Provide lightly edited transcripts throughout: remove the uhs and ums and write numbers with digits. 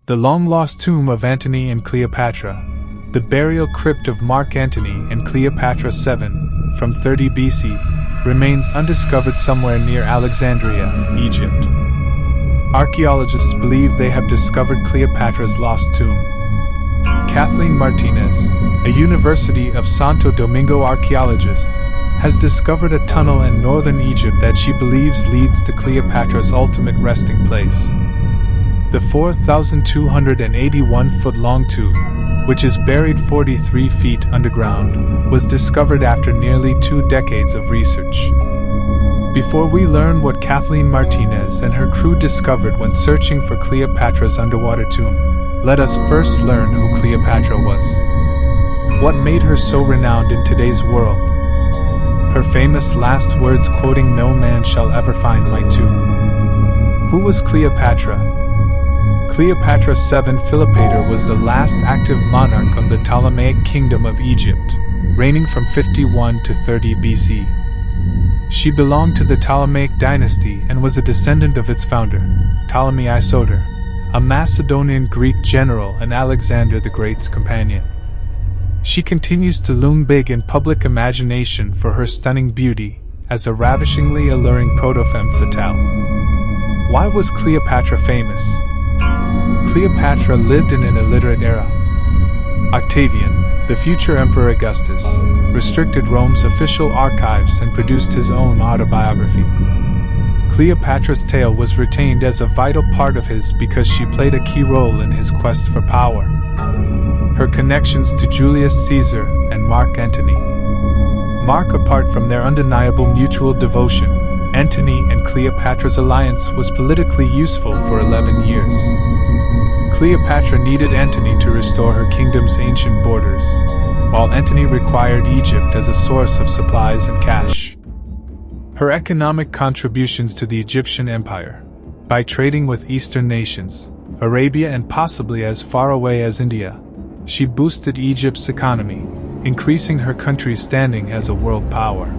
The long-lost tomb of Antony and Cleopatra, the burial crypt of Mark Antony and Cleopatra 7, from 30 BC, remains undiscovered somewhere near Alexandria, Egypt. Archaeologists believe they have discovered Cleopatra's lost tomb. Kathleen Martinez, a University of Santo Domingo archaeologist, has discovered a tunnel in northern Egypt that she believes leads to Cleopatra's ultimate resting place. The 4,281-foot-long tube, which is buried 43 feet underground, was discovered after nearly 2 decades of research. Before we learn what Kathleen Martinez and her crew discovered when searching for Cleopatra's underwater tomb, let us first learn who Cleopatra was. What made her so renowned in today's world? Her famous last words quoting "No man shall ever find my tomb." Who was Cleopatra? Cleopatra 7 Philopator was the last active monarch of the Ptolemaic Kingdom of Egypt, reigning from 51 to 30 BC. She belonged to the Ptolemaic dynasty and was a descendant of its founder, Ptolemy Isoter, a Macedonian Greek general and Alexander the Great's companion. She continues to loom big in public imagination for her stunning beauty, as a ravishingly alluring proto-femme fatale. Why was Cleopatra famous? Cleopatra lived in an illiterate era. Octavian, the future Emperor Augustus, restricted Rome's official archives and produced his own autobiography. Cleopatra's tale was retained as a vital part of his because she played a key role in his quest for power. Her connections to Julius Caesar and Mark Antony. Mark, apart from their undeniable mutual devotion, Antony and Cleopatra's alliance was politically useful for 11 years. Cleopatra needed Antony to restore her kingdom's ancient borders, while Antony required Egypt as a source of supplies and cash. Her economic contributions to the Egyptian empire, by trading with Eastern nations, Arabia and possibly as far away as India, she boosted Egypt's economy, increasing her country's standing as a world power.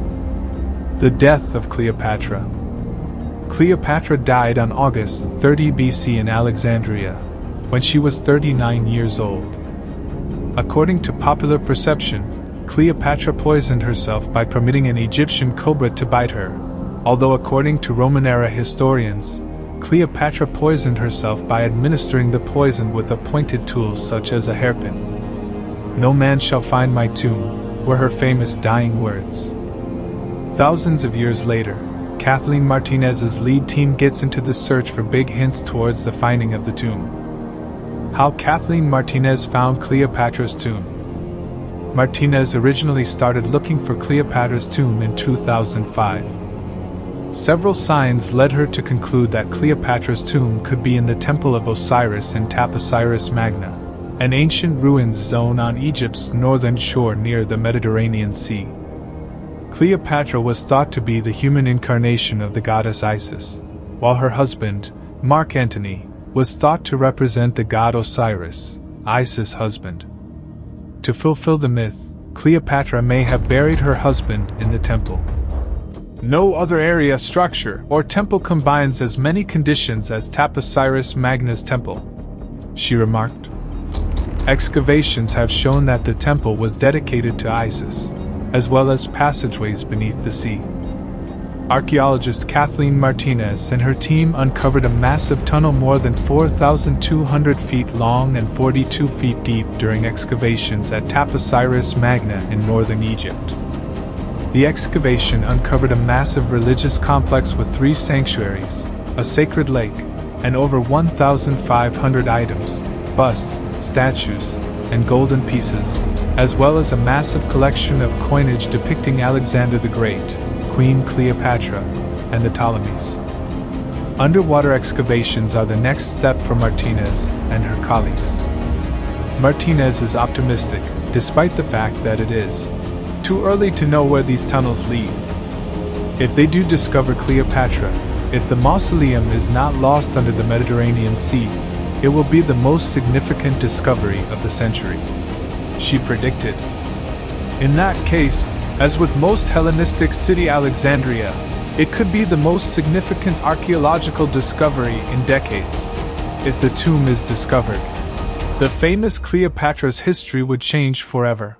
The death of Cleopatra. Cleopatra died on August 30 BC in Alexandria, when she was 39 years old. According to popular perception, Cleopatra poisoned herself by permitting an Egyptian cobra to bite her, although according to Roman-era historians, Cleopatra poisoned herself by administering the poison with a pointed tool such as a hairpin. "No man shall find my tomb," were her famous dying words. Thousands of years later, Kathleen Martinez's lead team gets into the search for big hints towards the finding of the tomb. How Kathleen Martinez found Cleopatra's tomb. Martinez originally started looking for Cleopatra's tomb in 2005. Several signs led her to conclude that Cleopatra's tomb could be in the Temple of Osiris in Taposiris Magna, an ancient ruins zone on Egypt's northern shore near the Mediterranean Sea. Cleopatra was thought to be the human incarnation of the goddess Isis, while her husband, Mark Antony, was thought to represent the god Osiris, Isis' husband. To fulfill the myth, Cleopatra may have buried her husband in the temple. No other area, structure, or temple combines as many conditions as Taposiris Magna's temple, she remarked. Excavations have shown that the temple was dedicated to Isis, as well as passageways beneath the sea. Archaeologist Kathleen Martinez and her team uncovered a massive tunnel more than 4,200 feet long and 42 feet deep during excavations at Taposiris Magna in northern Egypt. The excavation uncovered a massive religious complex with 3 sanctuaries, a sacred lake, and over 1,500 items, busts, statues, and golden pieces, as well as a massive collection of coinage depicting Alexander the Great, Queen Cleopatra, and the Ptolemies. Underwater excavations are the next step for Martinez and her colleagues. Martinez is optimistic, despite the fact that it is too early to know where these tunnels lead. If they do discover Cleopatra, if the mausoleum is not lost under the Mediterranean Sea, it will be the most significant discovery of the century, she predicted. In that case, as with most Hellenistic city Alexandria, it could be the most significant archaeological discovery in decades. If the tomb is discovered, the famous Cleopatra's history would change forever.